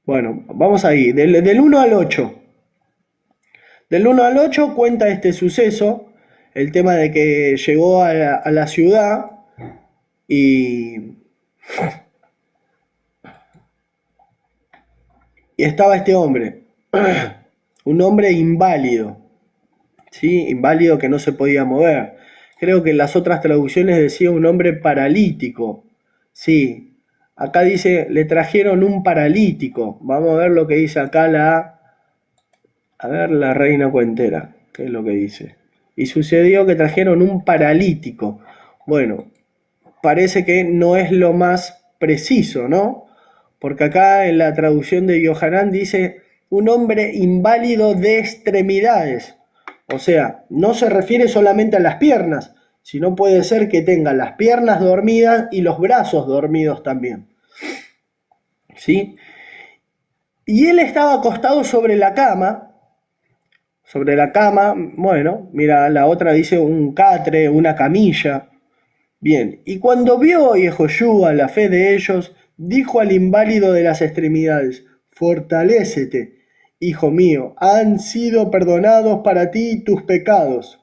Bueno, vamos ahí, del 1 al 8. Del 1 al 8 cuenta este suceso, el tema de que llegó a la ciudad y, y estaba este hombre, un hombre inválido, ¿sí? Inválido que no se podía mover. Creo que en las otras traducciones decía un hombre paralítico. Sí, acá dice, le trajeron un paralítico. Vamos a ver lo que dice acá a ver, la Reina Cuentera, ¿qué es lo que dice? Y sucedió que trajeron un paralítico. Bueno, parece que no es lo más preciso, ¿no? Porque acá en la traducción de Yohanan dice un hombre inválido de extremidades. O sea, no se refiere solamente a las piernas, sino puede ser que tenga las piernas dormidas y los brazos dormidos también. ¿Sí? Y él estaba acostado sobre la cama, bueno, mira, la otra dice un catre, una camilla. Bien, y cuando vio Yehoshua la fe de ellos, dijo al inválido de las extremidades, fortalécete, hijo mío, han sido perdonados para ti tus pecados.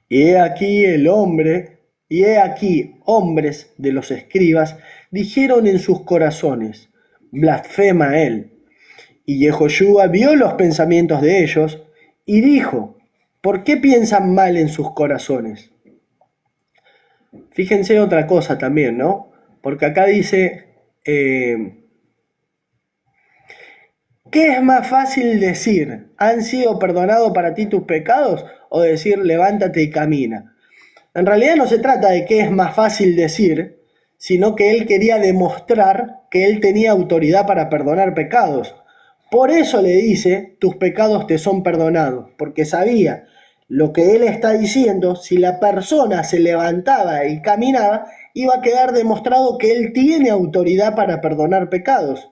Y he aquí el hombre, y he aquí hombres de los escribas, dijeron en sus corazones, blasfema él. Y Yehoshua vio los pensamientos de ellos y dijo, ¿por qué piensan mal en sus corazones? Fíjense otra cosa también, ¿no? Porque acá dice, ¿qué es más fácil decir? ¿Han sido perdonados para ti tus pecados? O decir, levántate y camina. En realidad no se trata de qué es más fácil decir, sino que él quería demostrar que él tenía autoridad para perdonar pecados. Por eso le dice, tus pecados te son perdonados, porque sabía lo que él está diciendo, si la persona se levantaba y caminaba, iba a quedar demostrado que él tiene autoridad para perdonar pecados.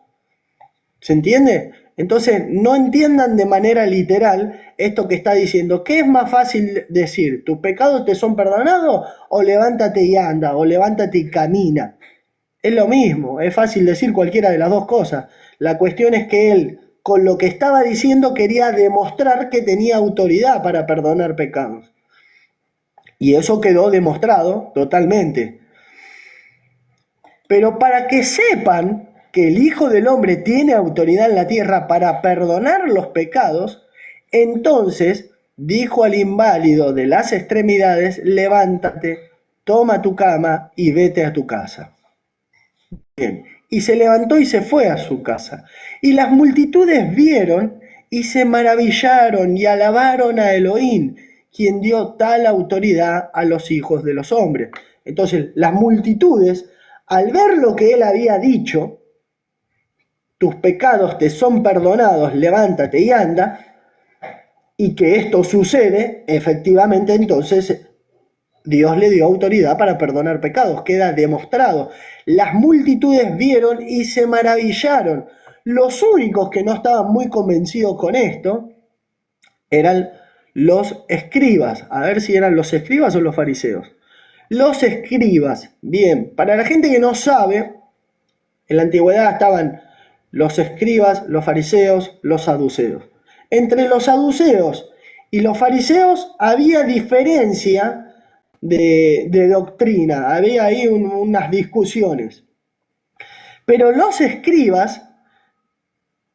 ¿Se entiende? Entonces, no entiendan de manera literal esto que está diciendo. ¿Qué es más fácil decir? ¿Tus pecados te son perdonados? ¿O levántate y anda? ¿O levántate y camina? Es lo mismo, es fácil decir cualquiera de las dos cosas. La cuestión es que él, con lo que estaba diciendo, quería demostrar que tenía autoridad para perdonar pecados. Y eso quedó demostrado totalmente. Pero para que sepan que el Hijo del Hombre tiene autoridad en la tierra para perdonar los pecados, entonces dijo al inválido de las extremidades, levántate, toma tu cama y vete a tu casa. Bien, y se levantó y se fue a su casa. Y las multitudes vieron y se maravillaron y alabaron a Elohim, quien dio tal autoridad a los hijos de los hombres. Entonces, las multitudes, al ver lo que él había dicho, tus pecados te son perdonados, levántate y anda, y que esto sucede, efectivamente entonces Dios le dio autoridad para perdonar pecados, queda demostrado. Las multitudes vieron y se maravillaron. Los únicos que no estaban muy convencidos con esto eran los escribas. A ver si eran los escribas o los fariseos. Los escribas, bien, para la gente que no sabe, en la antigüedad estaban los escribas, los fariseos, los saduceos. Entre los saduceos y los fariseos había diferencia de doctrina, había ahí unas discusiones. Pero los escribas,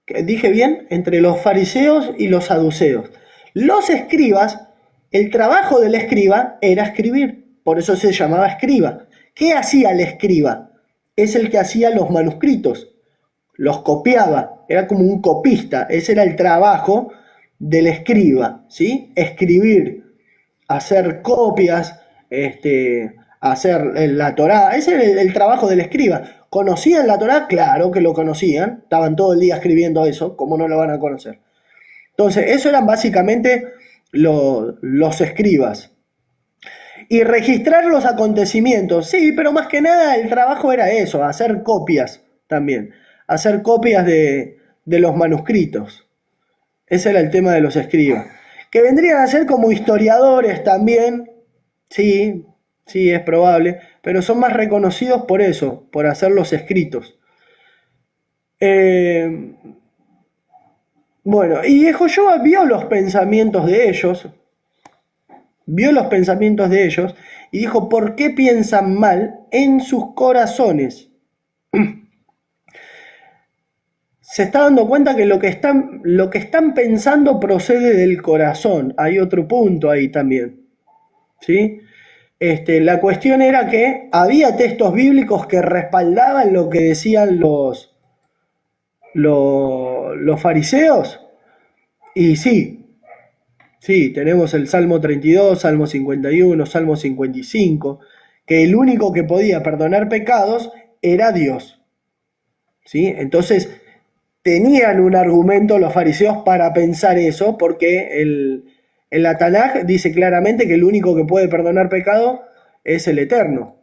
que dije bien, entre los fariseos y los saduceos, los escribas, el trabajo del escriba era escribir, por eso se llamaba escriba. ¿Qué hacía el escriba? Es el que hacía los manuscritos, los copiaba, era como un copista, ese era el trabajo del escriba, ¿sí? Escribir, hacer copias, hacer la Torá, ese era el trabajo del escriba. ¿Conocían la Torá? Claro que lo conocían, estaban todo el día escribiendo eso, ¿cómo no lo van a conocer? Entonces, eso eran básicamente los escribas. Y registrar los acontecimientos, sí, pero más que nada el trabajo era eso, hacer copias también, hacer copias de los manuscritos. Ese era el tema de los escribas. Que vendrían a ser como historiadores también, sí, sí, es probable, pero son más reconocidos por eso, por hacer los escritos. Eh, bueno, y Yehoshua vio los pensamientos de ellos y dijo, ¿por qué piensan mal en sus corazones? Se está dando cuenta que lo que están pensando procede del corazón. Hay otro punto ahí también, ¿sí? La cuestión era que había textos bíblicos que respaldaban lo que decían los fariseos. Y sí, tenemos el Salmo 32, Salmo 51, Salmo 55, que el único que podía perdonar pecados era Dios. ¿Sí? Entonces, tenían un argumento los fariseos para pensar eso, porque la Tanaj dice claramente que el único que puede perdonar pecado es el Eterno.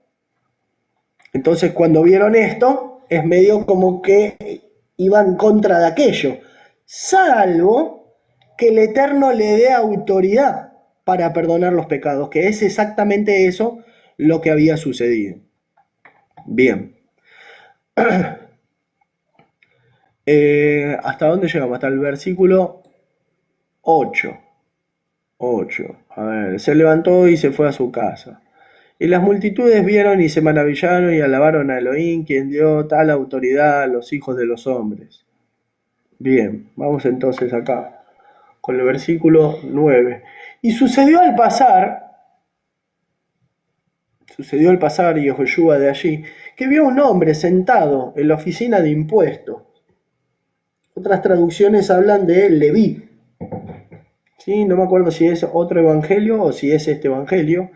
Entonces, cuando vieron esto, es medio como que iban contra de aquello, salvo que el Eterno le dé autoridad para perdonar los pecados, que es exactamente eso lo que había sucedido. Bien. ¿Hasta dónde llegamos? Hasta el versículo 8. A ver, se levantó y se fue a su casa. Y las multitudes vieron y se maravillaron y alabaron a Elohim, quien dio tal autoridad a los hijos de los hombres. Bien, vamos entonces acá con el versículo 9. Y sucedió al pasar Yehoshua de allí, que vio un hombre sentado en la oficina de impuestos. Otras traducciones hablan de Leví. ¿Sí? No me acuerdo si es otro evangelio o si es este evangelio,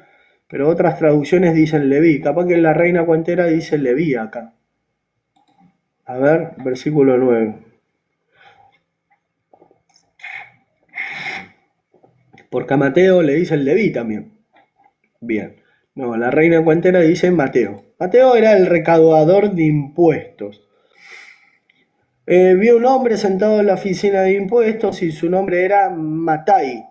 pero otras traducciones dicen Leví. Capaz que en la Reina Cuentera dice Leví acá. A ver, versículo 9. Porque a Mateo le dicen Leví también. Bien. No, la Reina Cuentera dice Mateo. Mateo era el recaudador de impuestos. Vio un hombre sentado en la oficina de impuestos y su nombre era Matai.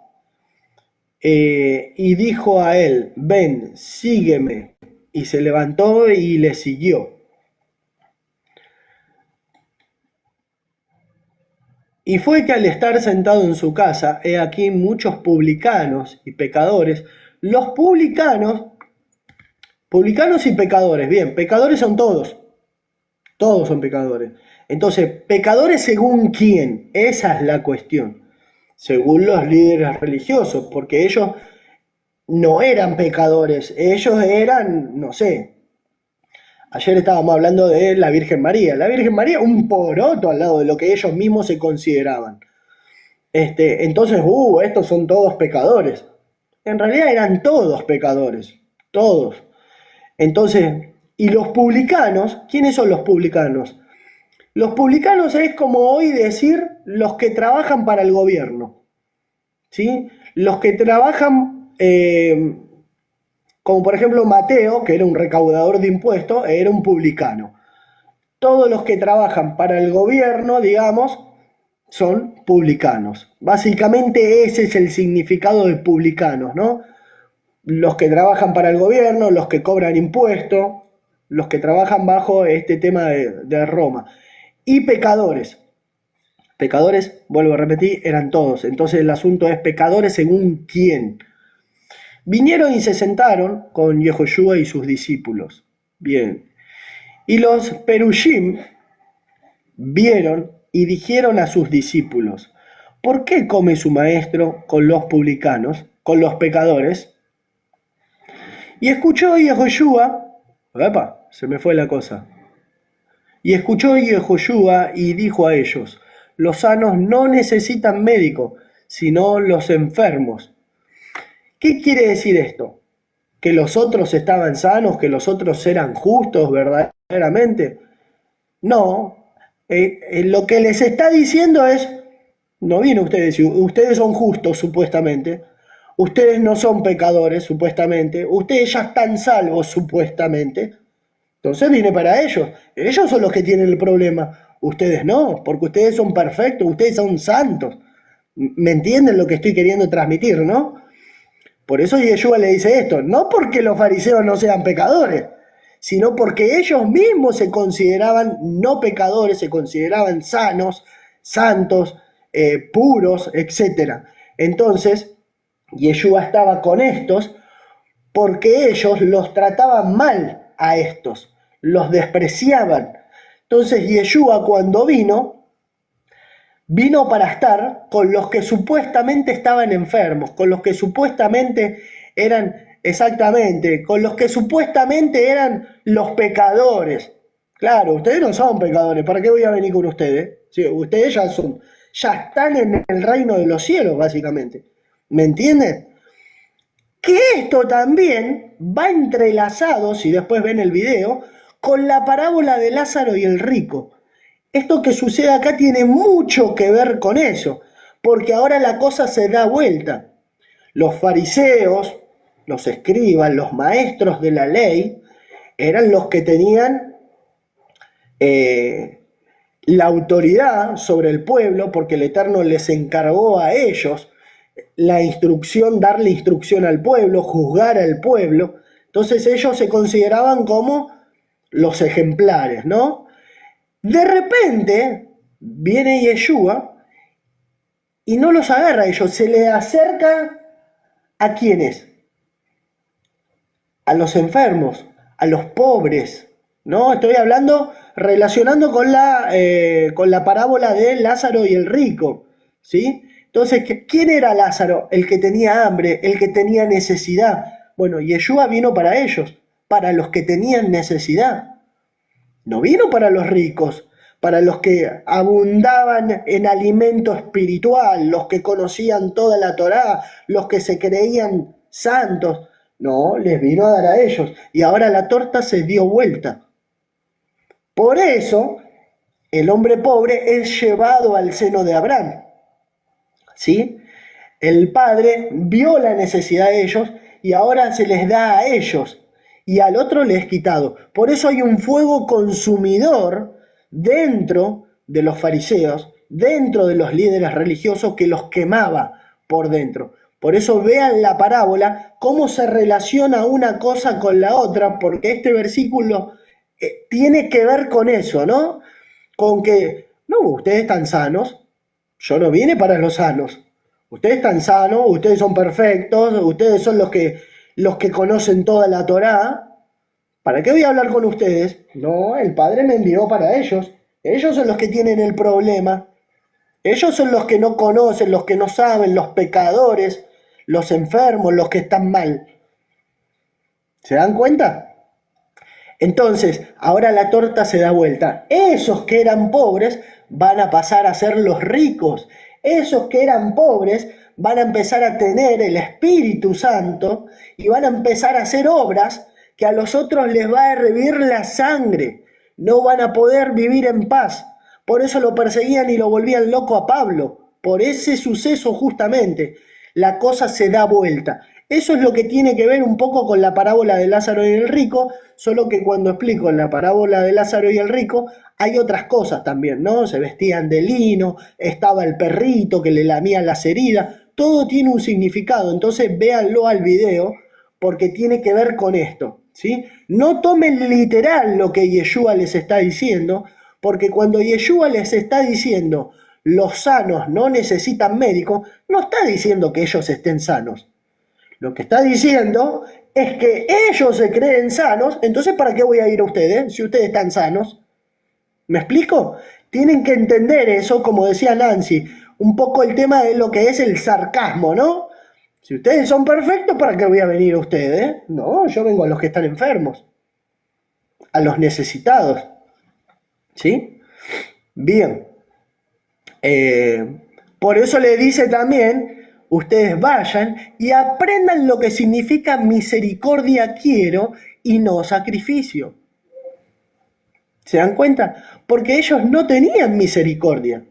Y dijo a él, ven, sígueme. Y se levantó y le siguió. Y fue que al estar sentado en su casa, he aquí muchos publicanos y pecadores. Los publicanos y pecadores, bien, pecadores son todos son pecadores. Entonces, pecadores según quién, esa es la cuestión. Según los líderes religiosos, porque ellos no eran pecadores, ellos eran, no sé. Ayer estábamos hablando de la Virgen María. La Virgen María, un poroto al lado de lo que ellos mismos se consideraban. Entonces, estos son todos pecadores. En realidad eran todos pecadores, todos. Entonces, ¿y los publicanos? ¿Quiénes son los publicanos? Los publicanos es como hoy decir los que trabajan para el gobierno, ¿sí? Los que trabajan, como por ejemplo Mateo, que era un recaudador de impuestos, era un publicano. Todos los que trabajan para el gobierno, digamos, son publicanos. Básicamente ese es el significado de publicanos, ¿no? Los que trabajan para el gobierno, los que cobran impuestos, los que trabajan bajo este tema de Roma. Y pecadores. Pecadores, vuelvo a repetir, eran todos. Entonces el asunto es pecadores según quién. Vinieron y se sentaron con Yehoshua y sus discípulos. Bien. Y los perushim vieron y dijeron a sus discípulos, ¿por qué come su maestro con los publicanos, con los pecadores? Y escuchó Yehoshua, se me fue la cosa. Y escuchó Yehoshua y dijo a ellos, los sanos no necesitan médico, sino los enfermos. ¿Qué quiere decir esto? ¿Que los otros estaban sanos, que los otros eran justos verdaderamente? No, lo que les está diciendo es, no viene ustedes son justos supuestamente, ustedes no son pecadores supuestamente, ustedes ya están salvos supuestamente, entonces viene para ellos son los que tienen el problema, ustedes no, porque ustedes son perfectos, ustedes son santos, ¿me entienden lo que estoy queriendo transmitir, no? Por eso Yeshua le dice esto, no porque los fariseos no sean pecadores, sino porque ellos mismos se consideraban no pecadores, se consideraban sanos, santos, puros, etc. Entonces, Yeshua estaba con estos porque ellos los trataban mal a estos, los despreciaban. Entonces Yeshua cuando vino para estar con los que supuestamente estaban enfermos, con los que supuestamente eran, exactamente, con los que supuestamente eran los pecadores. Claro, ustedes no son pecadores, ¿para qué voy a venir con ustedes? Sí, ustedes ya están en el reino de los cielos, básicamente. ¿Me entienden? Que esto también va entrelazado, si después ven el video, con la parábola de Lázaro y el rico. Esto que sucede acá tiene mucho que ver con eso, porque ahora la cosa se da vuelta. Los fariseos, los escribas, los maestros de la ley, eran los que tenían la autoridad sobre el pueblo, porque el Eterno les encargó a ellos la instrucción, darle instrucción al pueblo, juzgar al pueblo. Entonces ellos se consideraban como los ejemplares, ¿no? De repente viene Yeshua y no los agarra a ellos, se le acerca ¿a quiénes? A los enfermos, a los pobres, ¿no? Estoy hablando, relacionando con la parábola de Lázaro y el rico, ¿sí? Entonces, ¿quién era Lázaro? El que tenía hambre, el que tenía necesidad. Bueno, Yeshua vino para ellos, para los que tenían necesidad. No vino para los ricos, para los que abundaban en alimento espiritual, los que conocían toda la Torá, los que se creían santos. No, les vino a dar a ellos. Y ahora la torta se dio vuelta. Por eso, el hombre pobre es llevado al seno de Abraham. ¿Sí? El Padre vio la necesidad de ellos y ahora se les da a ellos y al otro le es quitado. Por eso hay un fuego consumidor dentro de los fariseos, dentro de los líderes religiosos que los quemaba por dentro. Por eso vean la parábola, cómo se relaciona una cosa con la otra, porque este versículo tiene que ver con eso, ¿no? Con que, no, ustedes están sanos, yo no vine para los sanos. Ustedes están sanos, ustedes son perfectos, ustedes son los que conocen toda la Torá. ¿Para qué voy a hablar con ustedes? No, el Padre me envió para ellos. Ellos son los que tienen el problema. Ellos son los que no conocen, los que no saben, los pecadores, los enfermos, los que están mal. ¿Se dan cuenta? Entonces, ahora la torta se da vuelta. Esos que eran pobres van a pasar a ser los ricos. Esos que eran pobres van a empezar a tener el Espíritu Santo y van a empezar a hacer obras que a los otros les va a hervir la sangre. No van a poder vivir en paz. Por eso lo perseguían y lo volvían loco a Pablo. Por ese suceso justamente, la cosa se da vuelta. Eso es lo que tiene que ver un poco con la parábola de Lázaro y el rico, solo que cuando explico la parábola de Lázaro y el rico, hay otras cosas también, ¿no? Se vestían de lino, estaba el perrito que le lamía las heridas, todo tiene un significado, entonces véanlo al video, porque tiene que ver con esto, ¿sí? No tomen literal lo que Yeshua les está diciendo, porque cuando Yeshua les está diciendo los sanos no necesitan médico, no está diciendo que ellos estén sanos. Lo que está diciendo es que ellos se creen sanos, entonces ¿para qué voy a ir a ustedes si ustedes están sanos? ¿Me explico? Tienen que entender eso, como decía Nancy, un poco el tema de lo que es el sarcasmo, ¿no? Si ustedes son perfectos, ¿para qué voy a venir a ustedes? No, yo vengo a los que están enfermos, a los necesitados, ¿sí? Bien. Por eso le dice también, ustedes vayan y aprendan lo que significa misericordia quiero y no sacrificio. ¿Se dan cuenta? Porque ellos no tenían misericordia.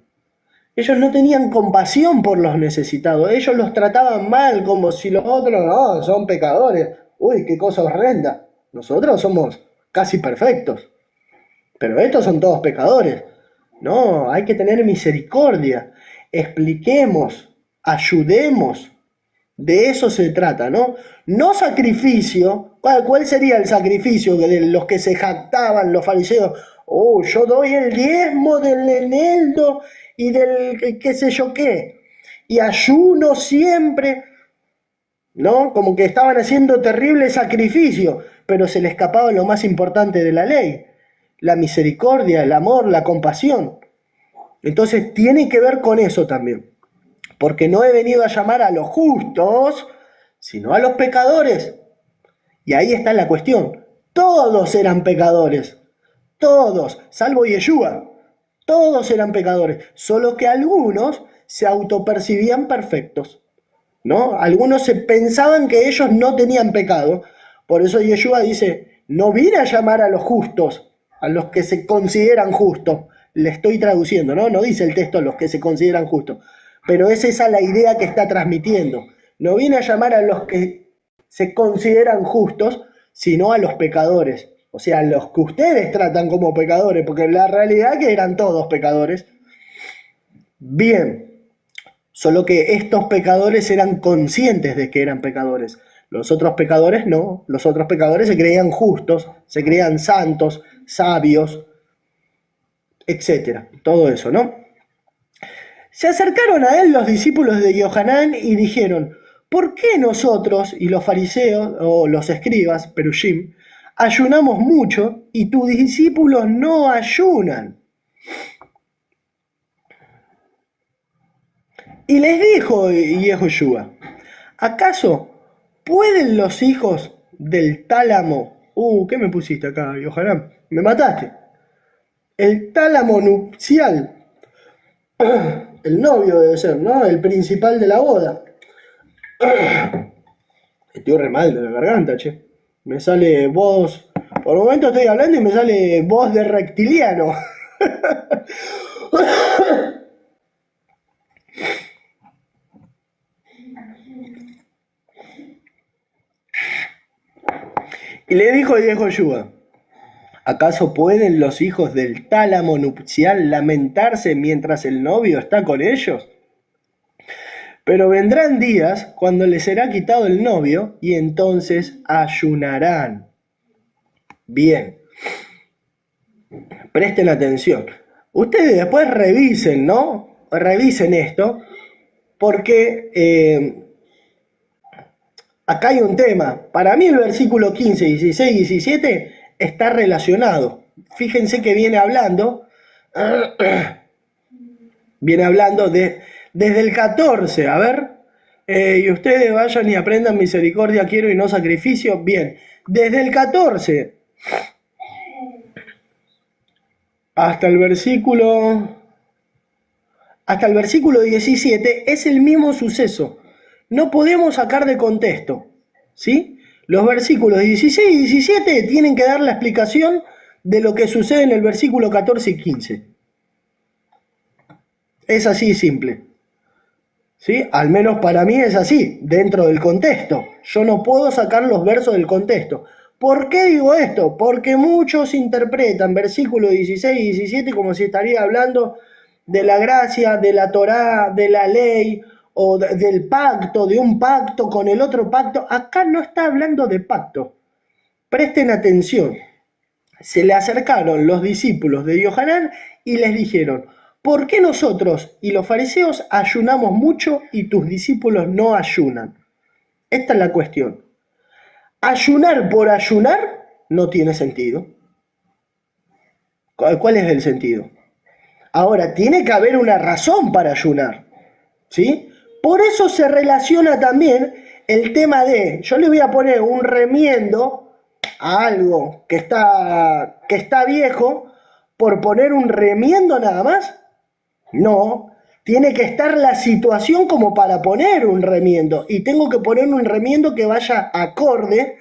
Ellos no tenían compasión por los necesitados. Ellos los trataban mal, como si los otros, no, son pecadores. Uy, qué cosa horrenda. Nosotros somos casi perfectos. Pero estos son todos pecadores. No, hay que tener misericordia. Expliquemos, ayudemos. De eso se trata, ¿no? No sacrificio, ¿Cuál sería el sacrificio de los que se jactaban los fariseos? Oh, yo doy el diezmo del eneldo y del qué sé yo qué, y ayuno siempre, ¿no? Como que estaban haciendo terrible sacrificio, pero se les escapaba lo más importante de la ley, la misericordia, el amor, la compasión. Entonces tiene que ver con eso también, porque no he venido a llamar a los justos, sino a los pecadores. Y ahí está la cuestión. Todos eran pecadores. Todos, salvo Yeshua. Todos eran pecadores. Solo que algunos se autopercibían perfectos, ¿no? Algunos se pensaban que ellos no tenían pecado. Por eso Yeshua dice, no vine a llamar a los justos, a los que se consideran justos. Le estoy traduciendo, ¿no? No dice el texto los que se consideran justos. Pero es esa la idea que está transmitiendo. No vine a llamar a los que se consideran justos, sino a los pecadores. O sea, los que ustedes tratan como pecadores, porque la realidad es que eran todos pecadores. Bien, solo que estos pecadores eran conscientes de que eran pecadores. Los otros pecadores no. Los otros pecadores se creían justos, se creían santos, sabios, etcétera. Todo eso, ¿no? Se acercaron a él los discípulos de Yohanan y dijeron, ¿por qué nosotros y los fariseos, o los escribas, perushim, ayunamos mucho y tus discípulos no ayunan? Y les dijo Yehoshua, ¿acaso pueden los hijos del tálamo? ¿Qué me pusiste acá, Yohanan? Me mataste. El tálamo nupcial. El novio debe ser, ¿no? El principal de la boda. Estoy re mal de la garganta, che. Me sale voz. Por un momento estoy hablando y me sale voz de reptiliano. Y le dijo Yehoshua, ¿acaso pueden los hijos del tálamo nupcial lamentarse mientras el novio está con ellos? Pero vendrán días cuando les será quitado el novio y entonces ayunarán. Bien, presten atención. Ustedes después revisen, ¿no? Revisen esto, porque acá hay un tema. Para mí el versículo 15, 16 y 17 está relacionado. Fíjense que viene hablando desde el 14, a ver, y ustedes vayan y aprendan misericordia quiero y no sacrificio. Bien, desde el 14 hasta el versículo 17 es el mismo suceso. No podemos sacar de contexto, ¿sí? Los versículos 16 y 17 tienen que dar la explicación de lo que sucede en el versículo 14 y 15. Es así simple, ¿sí? Al menos para mí es así, dentro del contexto. Yo no puedo sacar los versos del contexto. ¿Por qué digo esto? Porque muchos interpretan versículos 16 y 17 como si estaría hablando de la gracia, de la Torá, de la ley, o del pacto, de un pacto con el otro pacto. Acá no está hablando de pacto. Presten atención. Se le acercaron los discípulos de Yohanan y les dijeron, ¿por qué nosotros y los fariseos ayunamos mucho y tus discípulos no ayunan? Esta es la cuestión. Ayunar por ayunar no tiene sentido. ¿Cuál es el sentido? Ahora, tiene que haber una razón para ayunar, ¿sí? Por eso se relaciona también el tema de, yo le voy a poner un remiendo a algo que está viejo, por poner un remiendo nada más. No, tiene que estar la situación como para poner un remiendo, y tengo que poner un remiendo que vaya acorde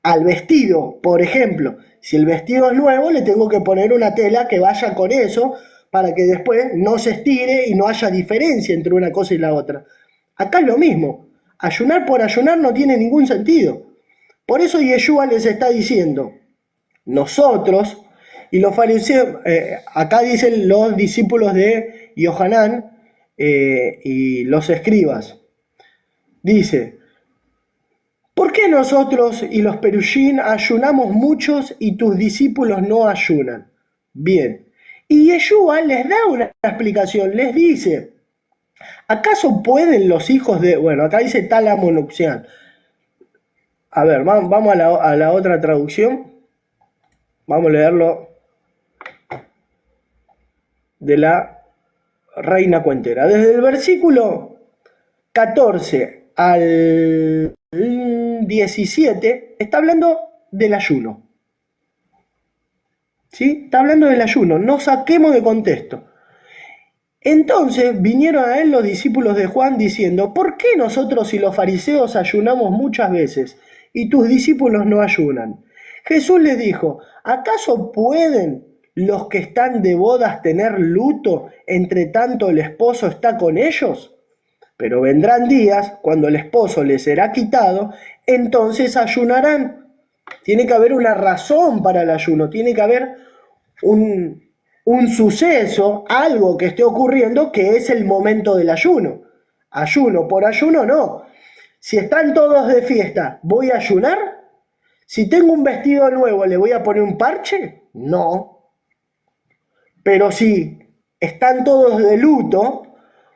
al vestido. Por ejemplo, si el vestido es nuevo, le tengo que poner una tela que vaya con eso, para que después no se estire y no haya diferencia entre una cosa y la otra. Acá es lo mismo. Ayunar por ayunar no tiene ningún sentido. Por eso Yeshua les está diciendo, nosotros y los fariseos, acá dicen los discípulos de Yohanan y los escribas, dice, ¿Por qué nosotros y los perushim ayunamos muchos y tus discípulos no ayunan? Bien. Y Yeshua les da una explicación, les dice, ¿acaso pueden los hijos de... Bueno, acá dice tálamo nupcial. A ver, vamos a la otra traducción. Vamos a leerlo de la Reina Cuentera. Desde el versículo 14 al 17 está hablando del ayuno. ¿Sí? Está hablando del ayuno, no saquemos de contexto. Entonces vinieron a él los discípulos de Juan diciendo, ¿por qué nosotros y los fariseos ayunamos muchas veces y tus discípulos no ayunan? Jesús les dijo, ¿acaso pueden los que están de bodas tener luto entre tanto el esposo está con ellos? Pero vendrán días cuando el esposo les será quitado, entonces ayunarán. Tiene que haber una razón para el ayuno, tiene que haber un suceso, algo que esté ocurriendo que es el momento del ayuno. Ayuno por ayuno no. Si están todos de fiesta, ¿voy a ayunar? Si tengo un vestido nuevo, ¿le voy a poner un parche? No. Pero si están todos de luto,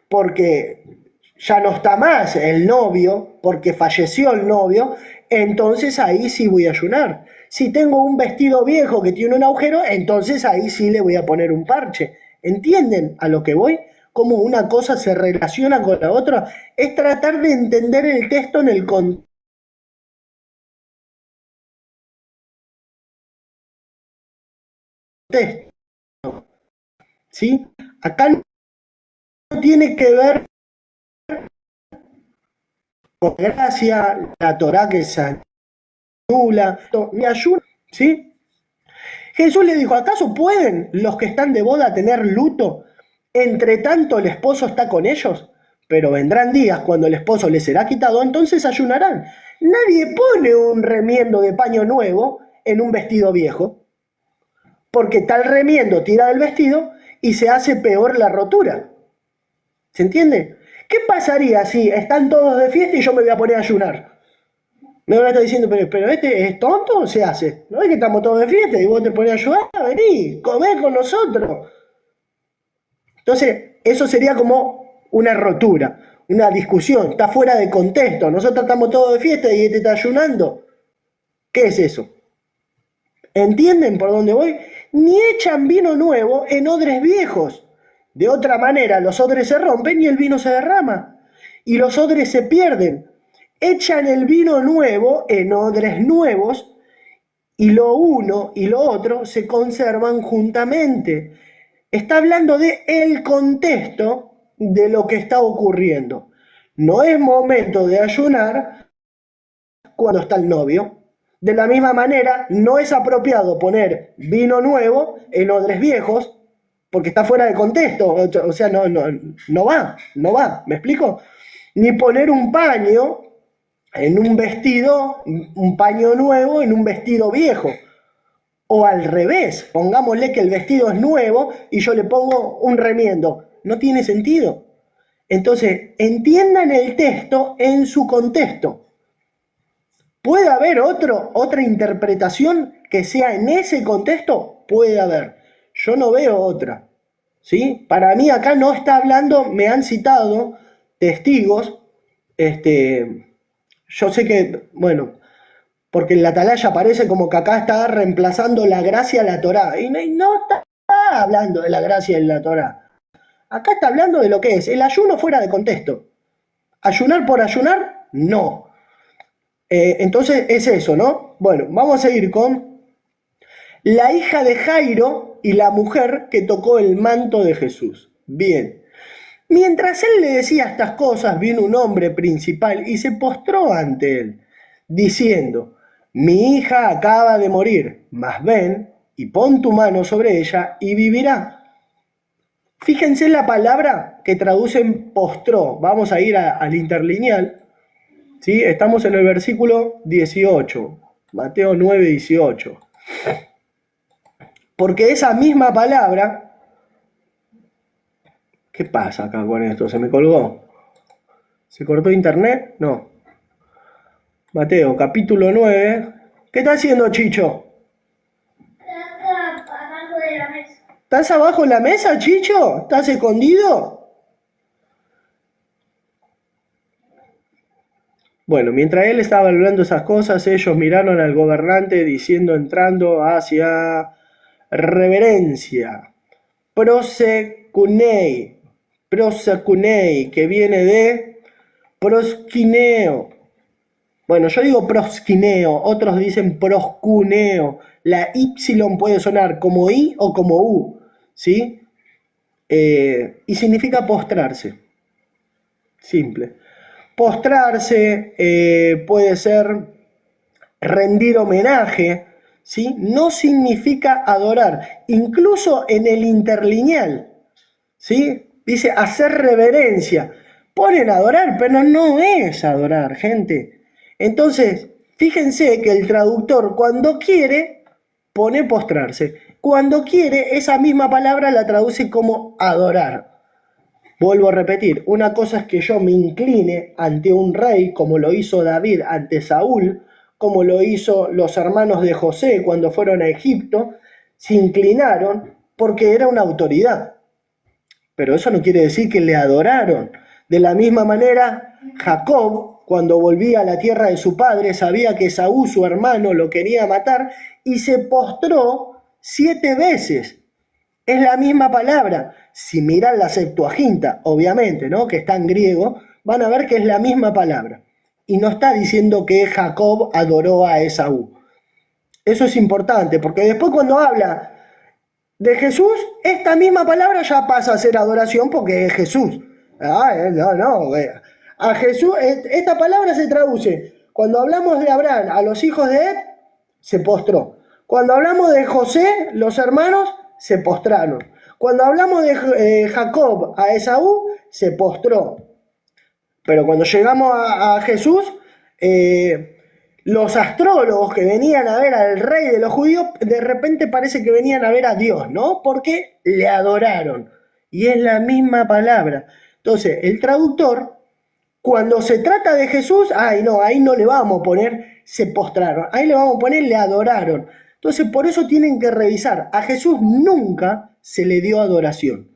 porque ya no está más el novio, porque falleció el novio, entonces ahí sí voy a ayunar. Si tengo un vestido viejo que tiene un agujero, entonces ahí sí le voy a poner un parche. ¿Entienden a lo que voy? Cómo una cosa se relaciona con la otra. Es tratar de entender el texto en el contexto. ¿Sí? Acá no tiene que ver con gracia, la Torá que se anula, ni ayuno, ¿sí? Jesús le dijo, ¿acaso pueden los que están de boda tener luto? Entre tanto el esposo está con ellos, pero vendrán días cuando el esposo les será quitado, entonces ayunarán. Nadie pone un remiendo de paño nuevo en un vestido viejo, porque tal remiendo tira del vestido y se hace peor la rotura. ¿Se entiende? ¿Qué pasaría si están todos de fiesta y yo me voy a poner a ayunar? Me van a estar diciendo, pero este es tonto o se hace. ¿No es que estamos todos de fiesta y vos te pones a ayudar? Vení, comé con nosotros. Entonces, eso sería como una rotura, una discusión. Está fuera de contexto. Nosotros estamos todos de fiesta y este está ayunando. ¿Qué es eso? ¿Entienden por dónde voy? Ni echan vino nuevo en odres viejos. De otra manera, los odres se rompen y el vino se derrama. Y los odres se pierden. Echan el vino nuevo en odres nuevos y lo uno y lo otro se conservan juntamente. Está hablando de el contexto de lo que está ocurriendo. No es momento de ayunar cuando está el novio. De la misma manera, no es apropiado poner vino nuevo en odres viejos porque está fuera de contexto. O sea, no va. ¿Me explico? Ni poner un paño en un vestido, un paño nuevo en un vestido viejo. O al revés, pongámosle que el vestido es nuevo y yo le pongo un remiendo. No tiene sentido. Entonces, entiendan el texto en su contexto. ¿Puede haber otra interpretación que sea en ese contexto? Puede haber. Yo no veo otra. ¿Sí? Para mí acá no está hablando, me han citado testigos, yo sé que, bueno, porque en la atalaya parece como que acá está reemplazando la gracia a la Torá. Y no está hablando de la gracia en la Torá. Acá está hablando de lo que es el ayuno fuera de contexto. ¿Ayunar por ayunar? No. Entonces es eso, ¿no? Bueno, vamos a seguir con la hija de Jairo y la mujer que tocó el manto de Jesús. Bien. Mientras él le decía estas cosas, vino un hombre principal y se postró ante él, diciendo, mi hija acaba de morir, mas ven y pon tu mano sobre ella y vivirá. Fíjense la palabra que traducen postró. Vamos a ir al interlineal. ¿Sí? Estamos en el versículo 18, Mateo 9, 18. Porque esa misma palabra... ¿Qué pasa acá con esto? ¿Se me colgó? ¿Se cortó internet? No. Mateo, capítulo 9. ¿Qué está haciendo Chicho? Abajo de la mesa. ¿Estás abajo de la mesa, Chicho? ¿Estás escondido? Bueno, mientras él estaba hablando esas cosas, ellos miraron al gobernante diciendo, entrando hacia reverencia. Prosecunei, prosecunei, que viene de proskineo. Bueno, yo digo proskineo, otros dicen proscuneo. La Y puede sonar como I o como U, ¿sí? Y significa postrarse, simple. Postrarse puede ser rendir homenaje, ¿sí? No significa adorar, incluso en el interlineal, ¿sí? Dice hacer reverencia. Ponen adorar, pero no es adorar, gente. Entonces, fíjense que el traductor cuando quiere pone postrarse. Cuando quiere, esa misma palabra la traduce como adorar. Vuelvo a repetir, una cosa es que yo me incline ante un rey, como lo hizo David ante Saúl, como lo hizo los hermanos de José cuando fueron a Egipto, se inclinaron porque era una autoridad. Pero eso no quiere decir que le adoraron. De la misma manera, Jacob, cuando volvía a la tierra de su padre, sabía que Saúl, su hermano, lo quería matar y se postró 7 veces. Es la misma palabra. Si miran la Septuaginta, obviamente, ¿no? Que está en griego, van a ver que es la misma palabra. Y no está diciendo que Jacob adoró a Esaú. Eso es importante, porque después cuando habla de Jesús, esta misma palabra ya pasa a ser adoración porque es Jesús. A Jesús, esta palabra se traduce. Cuando hablamos de Abraham a los hijos de Ed, se postró. Cuando hablamos de José, los hermanos se postraron. Cuando hablamos de Jacob a Esaú, se postró. Pero cuando llegamos a Jesús, los astrólogos que venían a ver al rey de los judíos, de repente parece que venían a ver a Dios, ¿no? Porque le adoraron. Y es la misma palabra. Entonces, el traductor, cuando se trata de Jesús, ahí no le vamos a poner se postraron, ahí le vamos a poner le adoraron. Entonces, por eso tienen que revisar. A Jesús nunca se le dio adoración.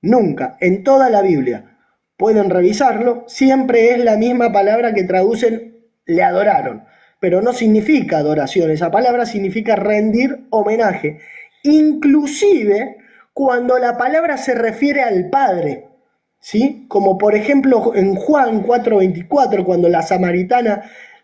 Nunca, en toda la Biblia. Pueden revisarlo, siempre es la misma palabra que traducen le adoraron, pero no significa adoración, esa palabra significa rendir homenaje, inclusive cuando la palabra se refiere al Padre, ¿sí? Como por ejemplo en Juan 4:24, cuando la samaritana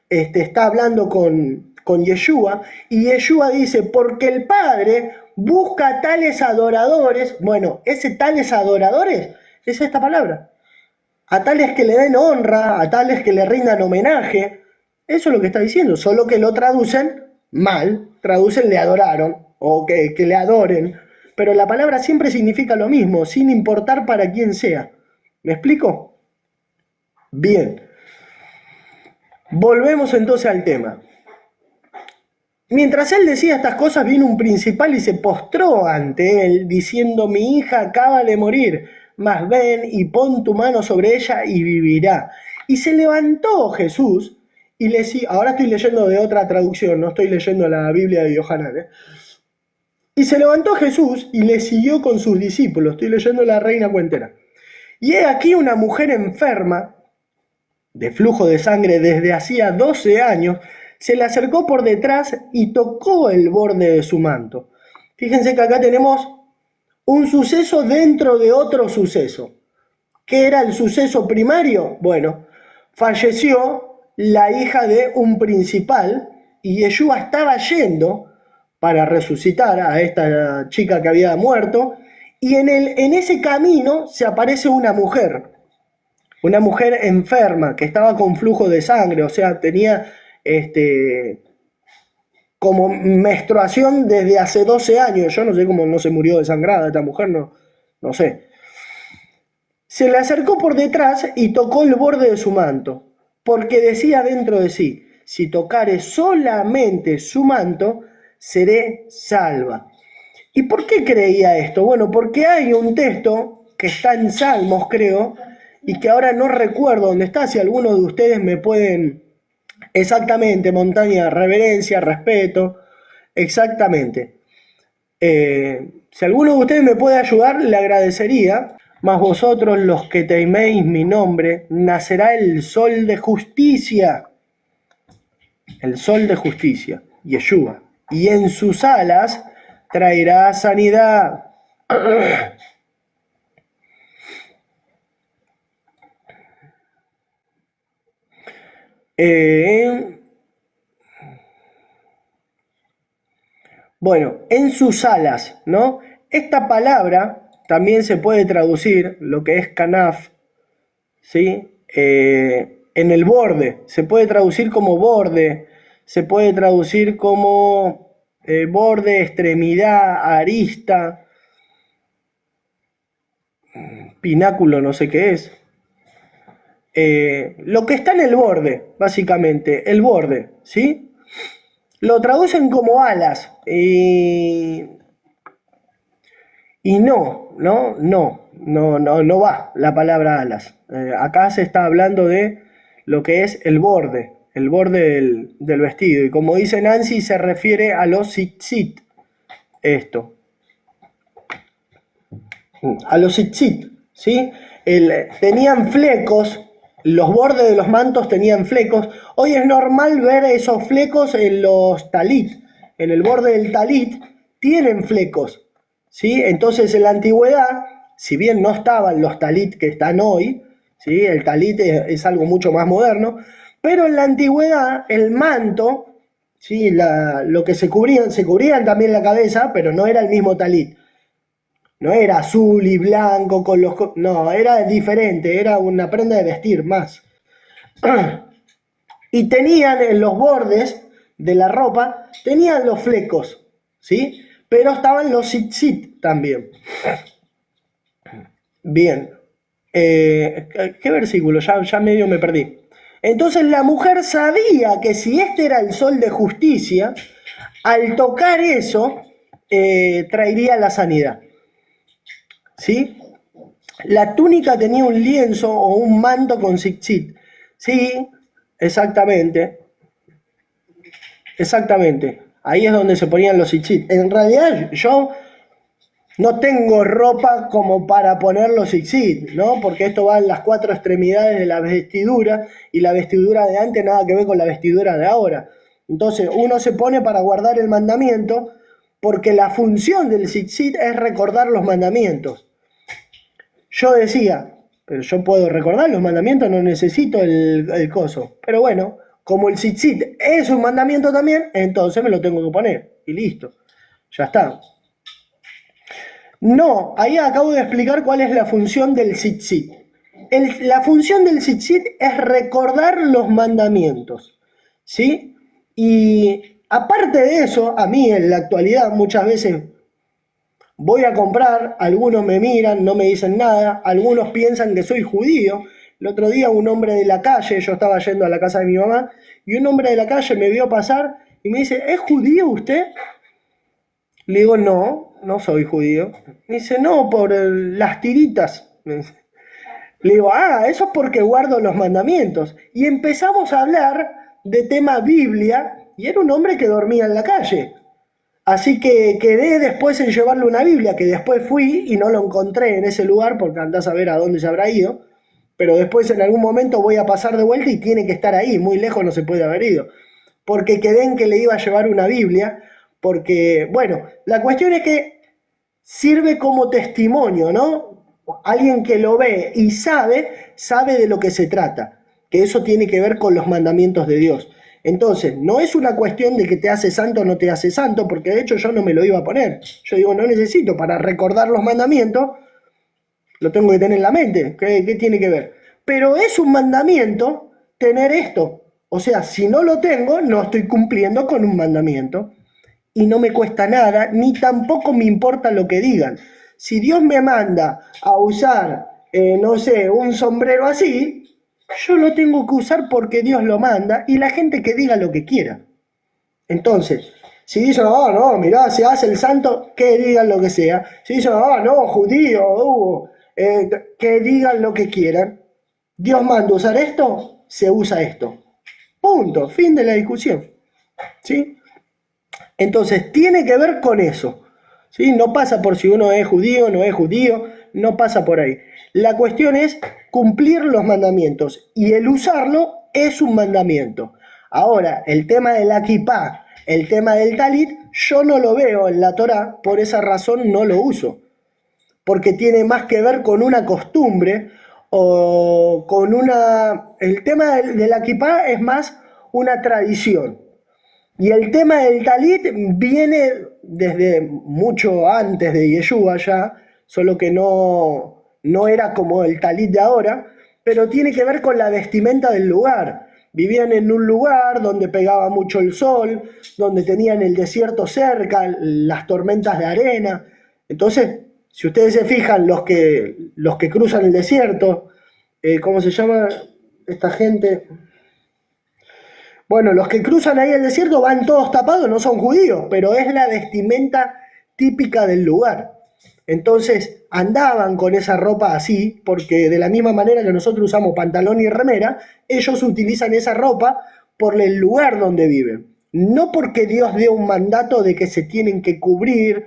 está hablando con Yeshua, y Yeshua dice, porque el Padre busca tales adoradores. Bueno, ese tales adoradores es esta palabra. A tales que le den honra, a tales que le rindan homenaje. Eso es lo que está diciendo, solo que lo traducen mal, traducen le adoraron o que le adoren, pero la palabra siempre significa lo mismo, sin importar para quién sea. ¿Me explico? Bien. Volvemos entonces al tema. Mientras él decía estas cosas, vino un principal y se postró ante él, diciendo, mi hija acaba de morir, mas ven y pon tu mano sobre ella y vivirá. Y se levantó Jesús, y ahora estoy leyendo de otra traducción, no estoy leyendo la Biblia de Yohanan, Y se levantó Jesús y le siguió con sus discípulos, estoy leyendo la Reina Cuentera. Y he aquí una mujer enferma, de flujo de sangre desde hacía 12 años, se le acercó por detrás y tocó el borde de su manto. Fíjense que acá tenemos un suceso dentro de otro suceso. ¿Qué era el suceso primario? Bueno, falleció la hija de un principal y Yeshua estaba yendo para resucitar a esta chica que había muerto, y en ese camino se aparece una mujer enferma que estaba con flujo de sangre, o sea, tenía como menstruación desde hace 12 años. Yo no sé cómo no se murió desangrada esta mujer, no sé. Se le acercó por detrás y tocó el borde de su manto, porque decía dentro de sí, si tocare solamente su manto, seré salva. ¿Y por qué creía esto? Bueno, porque hay un texto que está en Salmos, creo, y que ahora no recuerdo dónde está. Si alguno de ustedes me pueden Exactamente, montaña, reverencia, respeto, exactamente. Si alguno de ustedes me puede ayudar, le agradecería. Mas vosotros los que teméis mi nombre, nacerá el sol de justicia, el sol de justicia, Yeshua, y en sus alas traerá sanidad. Bueno, en sus alas, ¿no? Esta palabra también se puede traducir, lo que es canaf, ¿sí? En el borde, se puede traducir como borde, se puede traducir como borde, extremidad, arista, pináculo, no sé qué es. Lo que está en el borde, básicamente, el borde, ¿sí? Lo traducen como alas y no va la palabra alas. Acá se está hablando de lo que es el borde del vestido. Y como dice Nancy, se refiere a los tzitzit, esto. A los tzitzit, ¿sí? Tenían flecos, los bordes de los mantos tenían flecos. Hoy es normal ver esos flecos en los talit. En el borde del talit tienen flecos, ¿sí? Entonces en la antigüedad, si bien no estaban los talit que están hoy, ¿sí? El talit es algo mucho más moderno, pero en la antigüedad el manto, ¿sí? Lo que se cubrían también la cabeza, pero no era el mismo talit. No era azul y blanco con los... No, era diferente, era una prenda de vestir más. Y tenían en los bordes de la ropa, tenían los flecos, ¿sí? Pero estaban los tzitzit también. Bien. ¿Qué versículo? Ya medio me perdí. Entonces la mujer sabía que si este era el sol de justicia, al tocar eso, traería la sanidad. ¿Sí? La túnica tenía un lienzo o un manto con tzitzit. Sí, exactamente. Exactamente. Ahí es donde se ponían los tzitzit. En realidad yo no tengo ropa como para poner los tzitzit, ¿no? Porque esto va en las 4 extremidades de la vestidura y la vestidura de antes nada que ver con la vestidura de ahora. Entonces uno se pone para guardar el mandamiento porque la función del tzitzit es recordar los mandamientos. Yo decía, pero yo puedo recordar los mandamientos, no necesito el coso. Pero bueno, como el tzitzit es un mandamiento también, entonces me lo tengo que poner. Y listo, ya está. No, ahí acabo de explicar cuál es la función del tzitzit. La función del tzitzit es recordar los mandamientos, ¿sí? Y aparte de eso, a mí en la actualidad muchas veces voy a comprar, algunos me miran, no me dicen nada, algunos piensan que soy judío. El otro día un hombre de la calle, yo estaba yendo a la casa de mi mamá, y un hombre de la calle me vio pasar y me dice, ¿es judío usted? Le digo, no soy judío. Me dice, no, por las tiritas. Le digo, eso es porque guardo los mandamientos. Y empezamos a hablar de tema Biblia, y era un hombre que dormía en la calle. Así que quedé después en llevarle una Biblia, que después fui y no lo encontré en ese lugar, porque andás a ver a dónde se habrá ido, pero después en algún momento voy a pasar de vuelta y tiene que estar ahí, muy lejos no se puede haber ido, porque quedé en que le iba a llevar una Biblia, porque, bueno, la cuestión es que sirve como testimonio, ¿no? Alguien que lo ve y sabe de lo que se trata, que eso tiene que ver con los mandamientos de Dios. Entonces, no es una cuestión de que te hace santo o no te hace santo, porque de hecho yo no me lo iba a poner. Yo digo, no necesito, para recordar los mandamientos, lo tengo que tener en la mente. ¿Qué tiene que ver? Pero es un mandamiento tener esto. O sea, si no lo tengo, no estoy cumpliendo con un mandamiento. Y no me cuesta nada, ni tampoco me importa lo que digan. Si Dios me manda a usar, no sé, un sombrero así, yo lo tengo que usar porque Dios lo manda y la gente que diga lo que quiera. Entonces, si dicen, no, mirá, se hace el santo, que digan lo que sea. Si dicen, no, judío, que digan lo que quieran. Dios manda usar esto, se usa esto. Punto, fin de la discusión. ¿Sí? Entonces, tiene que ver con eso. ¿Sí? No pasa por si uno es judío o no es judío, no pasa por ahí. La cuestión es cumplir los mandamientos y el usarlo es un mandamiento. Ahora, el tema de la kipá, el tema del talit, yo no lo veo en la Torá, por esa razón no lo uso. Porque tiene más que ver con una costumbre o con una... El tema de la kipá es más una tradición. Y el tema del talit viene desde mucho antes de Yeshua ya, solo que no era como el talit de ahora, pero tiene que ver con la vestimenta del lugar. Vivían en un lugar donde pegaba mucho el sol, donde tenían el desierto cerca, las tormentas de arena. Entonces, si ustedes se fijan, los que cruzan el desierto, ¿cómo se llama esta gente? Bueno, los que cruzan ahí el desierto van todos tapados, no son judíos, pero es la vestimenta típica del lugar. Entonces andaban con esa ropa así, porque de la misma manera que nosotros usamos pantalón y remera, ellos utilizan esa ropa por el lugar donde viven. No porque Dios dio un mandato de que se tienen que cubrir,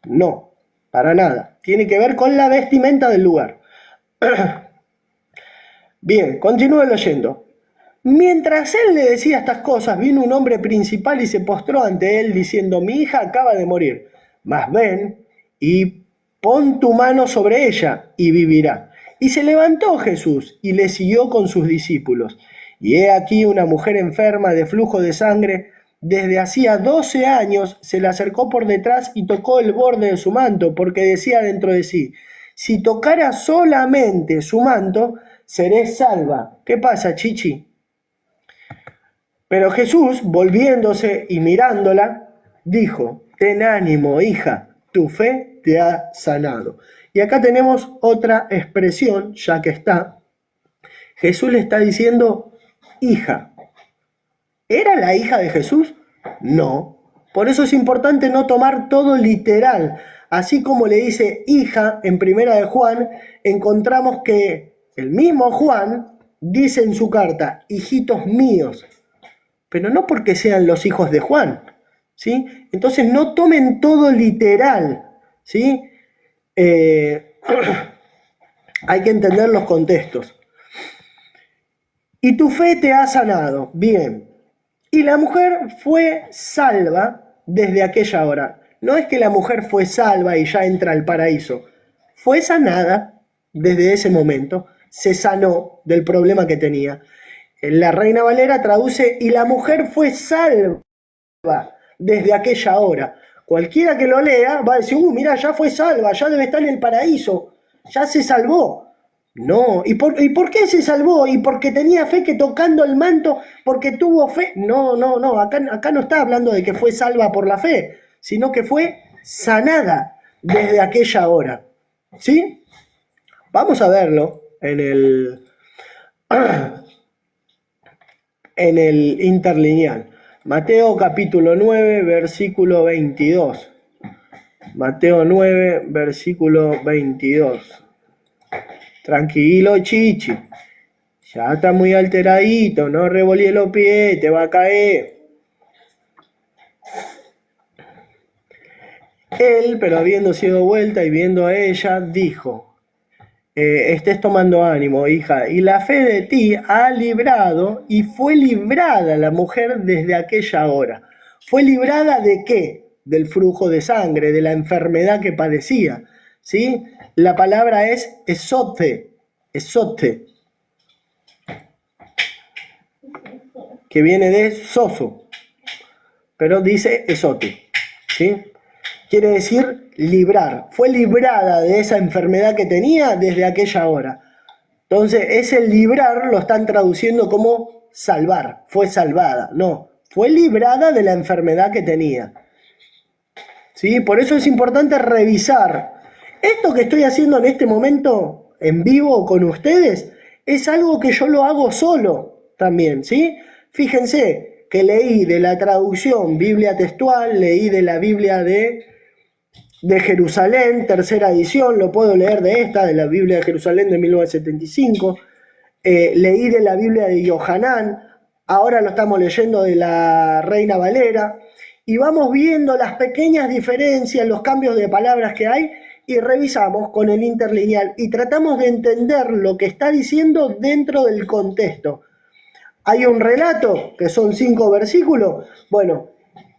no, para nada. Tiene que ver con la vestimenta del lugar. Bien, continúe leyendo. Mientras él le decía estas cosas, vino un hombre principal y se postró ante él, diciendo: mi hija acaba de morir, mas ven y pon tu mano sobre ella y vivirá. Y se levantó Jesús y le siguió con sus discípulos. Y he aquí una mujer enferma de flujo de sangre, desde hacía 12 años, se le acercó por detrás y tocó el borde de su manto, porque decía dentro de sí: si tocara solamente su manto, seré salva. ¿Qué pasa, Chichi? Pero Jesús, volviéndose y mirándola, dijo: ten ánimo, hija, tu fe te ha sanado. Y acá tenemos otra expresión, ya que está. Jesús le está diciendo hija. ¿Era la hija de Jesús? No. Por eso es importante no tomar todo literal. Así como le dice hija en Primera de Juan, encontramos que el mismo Juan dice en su carta: hijitos míos. Pero no porque sean los hijos de Juan, ¿sí? Entonces no tomen todo literal, ¿sí? Hay que entender los contextos. Y tu fe te ha sanado, bien. Y la mujer fue salva desde aquella hora. No es que la mujer fue salva y ya entra al paraíso. Fue sanada desde ese momento, se sanó del problema que tenía. La Reina Valera traduce: y la mujer fue salva desde aquella hora. Cualquiera que lo lea va a decir: mira, ya fue salva, ya debe estar en el paraíso, ya se salvó. No, ¿y por qué se salvó? ¿Y porque tenía fe que tocando el manto, porque tuvo fe? No, acá no está hablando de que fue salva por la fe, sino que fue sanada desde aquella hora. ¿Sí? Vamos a verlo en el interlineal. Mateo capítulo 9, versículo 22. Mateo 9, versículo 22. Tranquilo, Chichi. Ya está muy alteradito, no revolíe los pies, te va a caer. Él, pero habiendo sido vuelta y viendo a ella, dijo: estés tomando ánimo, hija, y la fe de ti ha librado, y fue librada la mujer desde aquella hora. ¿Fue librada de qué? Del flujo de sangre, de la enfermedad que padecía, ¿sí? La palabra es esote, que viene de soso, pero dice esote, ¿sí? Quiere decir librar. Fue librada de esa enfermedad que tenía desde aquella hora. Entonces, ese librar lo están traduciendo como salvar. Fue salvada. No, fue librada de la enfermedad que tenía. ¿Sí? Por eso es importante revisar. Esto que estoy haciendo en este momento, en vivo con ustedes, es algo que yo lo hago solo también, ¿sí? Fíjense que leí de la traducción Biblia textual, leí de la Biblia de Jerusalén, tercera edición, lo puedo leer de la Biblia de Jerusalén de 1975, leí de la Biblia de Yohanan, Ahora lo estamos leyendo de la Reina Valera y vamos viendo las pequeñas diferencias, los cambios de palabras que hay y revisamos con el interlineal y tratamos de entender lo que está diciendo dentro del contexto. Hay un relato que son 5 versículos. Bueno,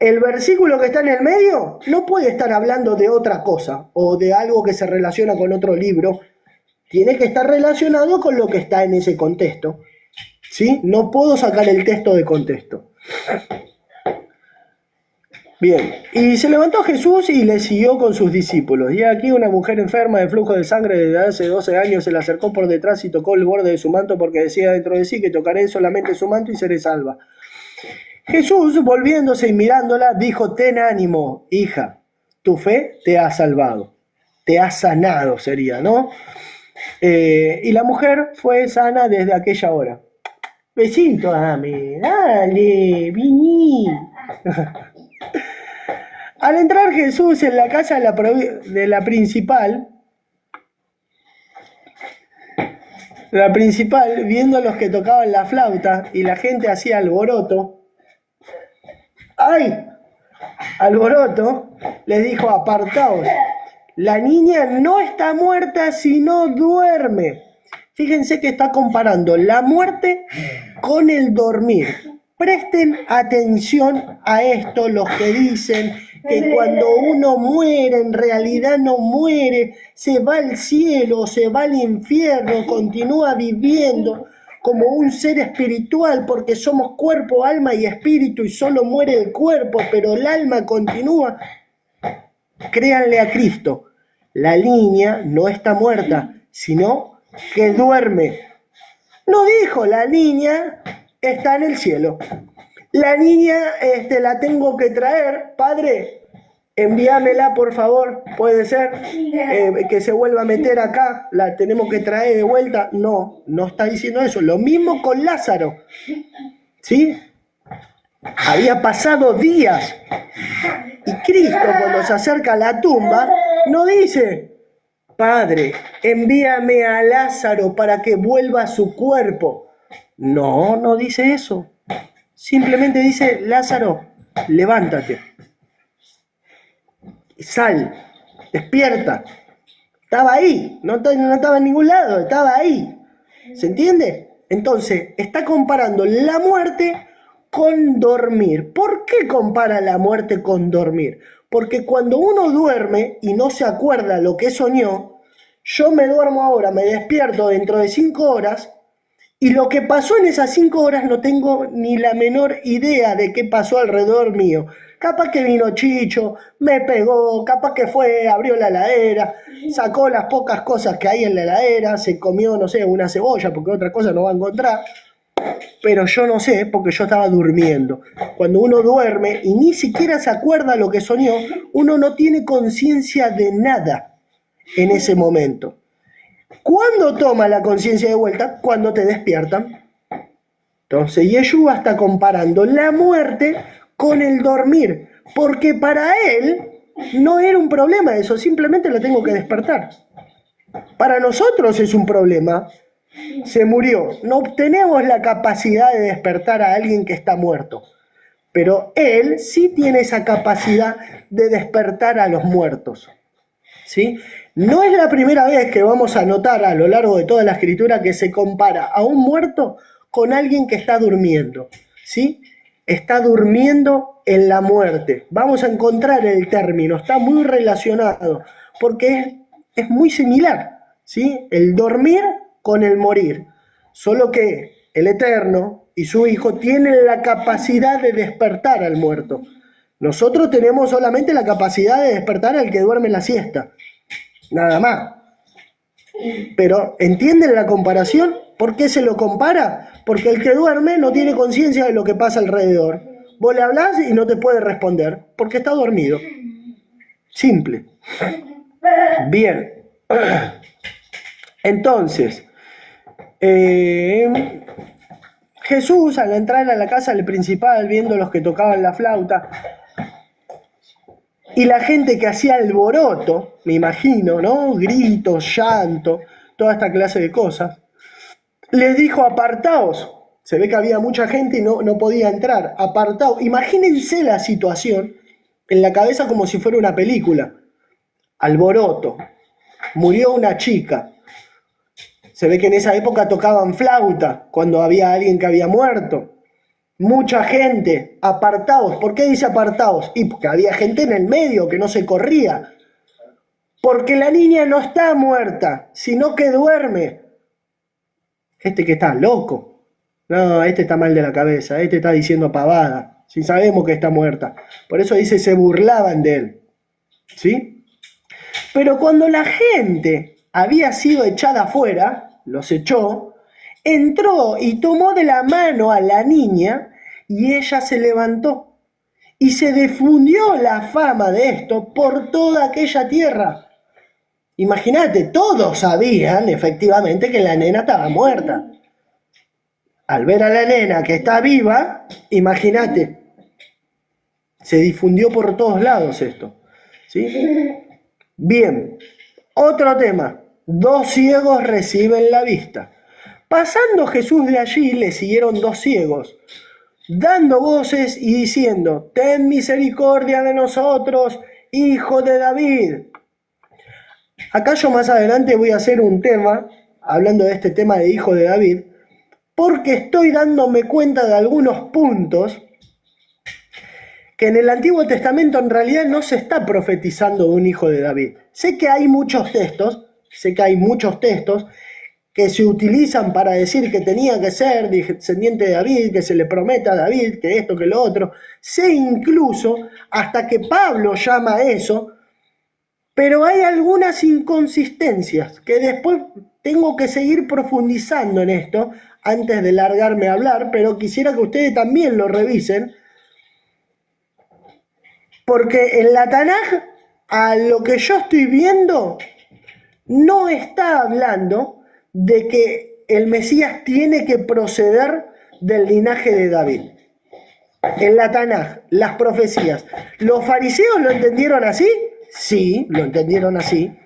el versículo que está en el medio no puede estar hablando de otra cosa o de algo que se relaciona con otro libro. Tiene que estar relacionado con lo que está en ese contexto. ¿Sí? No puedo sacar el texto de contexto. Bien, y se levantó Jesús y le siguió con sus discípulos. Y aquí una mujer enferma de flujo de sangre desde hace 12 años se le acercó por detrás y tocó el borde de su manto porque decía dentro de sí que tocaré solamente su manto y seré salva. Jesús, volviéndose y mirándola, dijo: ten ánimo, hija, tu fe te ha salvado, te ha sanado sería, ¿no? Y la mujer fue sana desde aquella hora. Besito, Ame, dale, viní. Al entrar Jesús en la casa de la principal, viendo a los que tocaban la flauta y la gente hacía alboroto, ¡ay! Alboroto, les dijo: apartaos, la niña no está muerta sino duerme. Fíjense que está comparando la muerte con el dormir. Presten atención a esto, los que dicen que cuando uno muere, en realidad no muere, se va al cielo, se va al infierno, continúa viviendo como un ser espiritual, porque somos cuerpo, alma y espíritu, y solo muere el cuerpo, pero el alma continúa. Créanle a Cristo, la niña no está muerta, sino que duerme. No dijo la niña está en el cielo. La niña la tengo que traer, padre, envíamela por favor, puede ser que se vuelva a meter acá, la tenemos que traer de vuelta. No, no está diciendo eso. Lo mismo con Lázaro, ¿sí? Había pasado días y Cristo, cuando se acerca a la tumba, no dice: Padre, envíame a Lázaro para que vuelva a su cuerpo. No, no dice eso. Simplemente dice: Lázaro, levántate. Sal, despierta. Estaba ahí, no estaba en ningún lado, estaba ahí. ¿Se entiende? Entonces, está comparando la muerte con dormir. ¿Por qué compara la muerte con dormir? Porque cuando uno duerme y no se acuerda lo que soñó, yo me duermo ahora, me despierto dentro de 5 horas, y lo que pasó en esas 5 horas no tengo ni la menor idea de qué pasó alrededor mío. Capaz que vino Chicho, me pegó, capaz que fue, abrió la heladera, sacó las pocas cosas que hay en la heladera, se comió, no sé, una cebolla, porque otra cosa no va a encontrar. Pero yo no sé, porque yo estaba durmiendo. Cuando uno duerme y ni siquiera se acuerda lo que soñó, uno no tiene conciencia de nada en ese momento. ¿Cuándo toma la conciencia de vuelta? Cuando te despiertan. Entonces Yeshua está comparando la muerte con el dormir, porque para él no era un problema eso, simplemente lo tengo que despertar. Para nosotros es un problema. Se murió. No tenemos la capacidad de despertar a alguien que está muerto, pero él sí tiene esa capacidad de despertar a los muertos. ¿Sí? No es la primera vez que vamos a notar a lo largo de toda la escritura que se compara a un muerto con alguien que está durmiendo, ¿sí? Está durmiendo en la muerte. Vamos a encontrar el término, está muy relacionado, porque es muy similar, ¿sí? El dormir con el morir, solo que el Eterno y su Hijo tienen la capacidad de despertar al muerto. Nosotros tenemos solamente la capacidad de despertar al que duerme la siesta, nada más. Pero ¿entienden la comparación? ¿Por qué se lo compara? Porque el que duerme no tiene conciencia de lo que pasa alrededor. Vos le hablás y no te puede responder porque está dormido. Simple. Bien. Entonces, Jesús, al entrar a la casa del principal, viendo los que tocaban la flauta y la gente que hacía alboroto, me imagino, ¿no? Gritos, llanto, toda esta clase de cosas, les dijo: apartaos, Se ve que había mucha gente y no podía entrar, apartado. Imagínense la situación en la cabeza como si fuera una película. Alboroto, murió una chica. Se ve que en esa época tocaban flauta cuando había alguien que había muerto. Mucha gente, apartados. ¿Por qué dice apartados? Y porque había gente en el medio que no se corría. Porque la niña no está muerta, sino que duerme. Este que está loco. No, este está mal de la cabeza, este está diciendo pavada. Si sabemos que está muerta. Por eso dice, se burlaban de él. ¿Sí? Pero cuando la gente había sido echada afuera, los echó, entró y tomó de la mano a la niña y ella se levantó. Y se difundió la fama de esto por toda aquella tierra. Imagínate, todos sabían efectivamente que la nena estaba muerta. Al ver a la nena que está viva, imagínate, se difundió por todos lados esto. ¿Sí? Bien, otro tema. 2 ciegos reciben la vista. Pasando Jesús de allí, le siguieron 2 ciegos, dando voces y diciendo, ten misericordia de nosotros, hijo de David. Acá yo más adelante voy a hacer un tema, hablando de este tema de hijo de David, porque estoy dándome cuenta de algunos puntos que en el Antiguo Testamento en realidad no se está profetizando un hijo de David. Sé que hay muchos textos que se utilizan para decir que tenía que ser descendiente de David, que se le prometa a David, que esto, que lo otro. Sé incluso, hasta que Pablo llama a eso, pero hay algunas inconsistencias que después tengo que seguir profundizando en esto antes de largarme a hablar, pero quisiera que ustedes también lo revisen, porque en la Tanaj, a lo que yo estoy viendo, no está hablando de que el Mesías tiene que proceder del linaje de David. En la Tanaj, las profecías, ¿los fariseos lo entendieron así? Sí, lo entendieron así,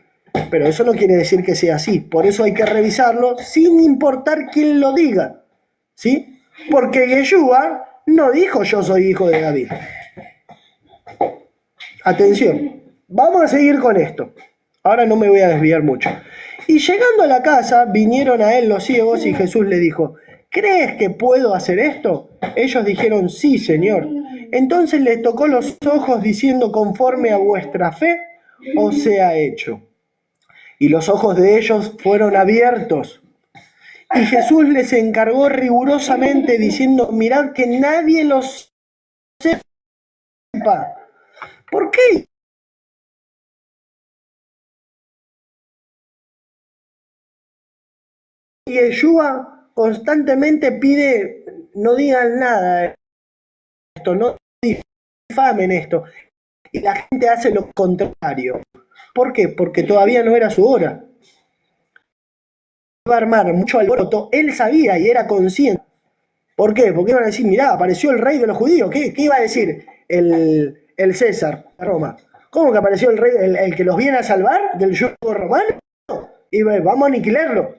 pero eso no quiere decir que sea así. Por eso hay que revisarlo sin importar quién lo diga, ¿sí? Porque Yeshua no dijo yo soy hijo de David. Atención, vamos a seguir con esto. Ahora no me voy a desviar mucho. Y llegando a la casa, vinieron a él los ciegos y Jesús le dijo, ¿crees que puedo hacer esto? Ellos dijeron, sí, Señor. Entonces les tocó los ojos diciendo, conforme a vuestra fe os sea hecho. Y los ojos de ellos fueron abiertos. Y Jesús les encargó rigurosamente diciendo, mirad que nadie los sepa. ¿Por qué? Y Yeshua constantemente pide, no digan nada de esto, no difamen esto. Y la gente hace lo contrario. ¿Por qué? Porque todavía no era su hora. Iba a armar mucho alboroto, él sabía y era consciente. ¿Por qué? Porque iban a decir, mirá, apareció el rey de los judíos. ¿Qué iba a decir el César de Roma? ¿Cómo que apareció el rey, el que los viene a salvar del yugo romano? Y vamos a aniquilarlo.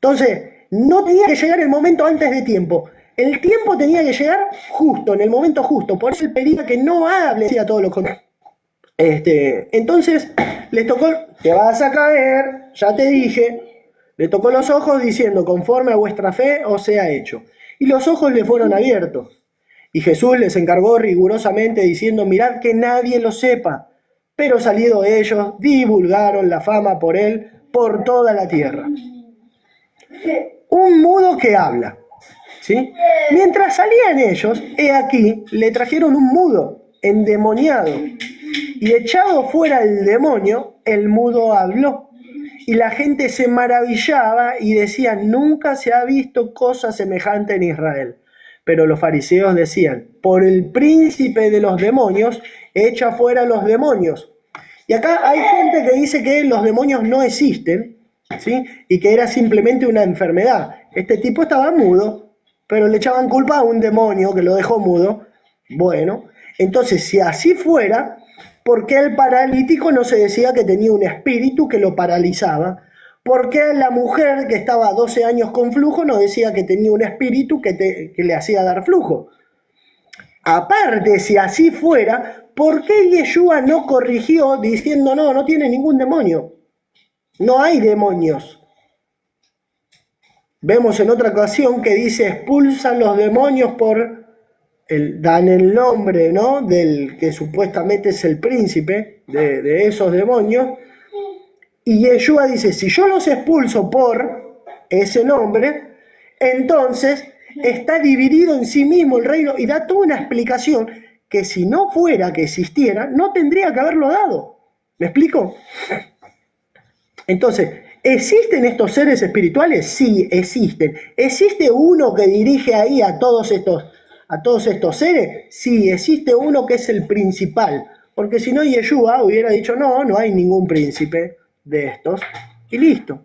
Entonces, no tenía que llegar el momento antes de tiempo. El tiempo tenía que llegar justo, en el momento justo. Por eso él pedía que no hable, decía todo lo contrario. Entonces, les tocó, te vas a caer, ya te dije, le tocó los ojos diciendo, conforme a vuestra fe os sea hecho. Y los ojos le fueron abiertos. Y Jesús les encargó rigurosamente diciendo, mirad que nadie lo sepa. Pero salido ellos, divulgaron la fama por él por toda la tierra. Un mudo que habla, ¿sí? Mientras salían ellos, he aquí, le trajeron un mudo, endemoniado. Y echado fuera el demonio, el mudo habló. Y la gente se maravillaba y decía, nunca se ha visto cosa semejante en Israel. Pero los fariseos decían, por el príncipe de los demonios, echa fuera los demonios. Y acá hay gente que dice que los demonios no existen, ¿sí? Y que era simplemente una enfermedad. Este tipo estaba mudo, pero le echaban culpa a un demonio que lo dejó mudo. Bueno, entonces si así fuera, ¿por qué el paralítico no se decía que tenía un espíritu que lo paralizaba? ¿Por qué la mujer que estaba 12 años con flujo no decía que tenía un espíritu que le hacía dar flujo? Aparte, si así fuera, ¿por qué Yeshua no corrigió diciendo no, no tiene ningún demonio? No hay demonios. Vemos en otra ocasión que dice expulsan los demonios dan el nombre, ¿no?, del que supuestamente es el príncipe de esos demonios. Y Yeshua dice, si yo los expulso por ese nombre, entonces está dividido en sí mismo el reino, y da toda una explicación que si no fuera que existiera, no tendría que haberlo dado. ¿Me explico? Entonces, ¿existen estos seres espirituales? Sí, existen. ¿Existe uno que dirige ahí a todos estos seres? Sí, existe uno que es el principal. Porque si no, Yeshua hubiera dicho, no, no hay ningún príncipe de estos, y listo.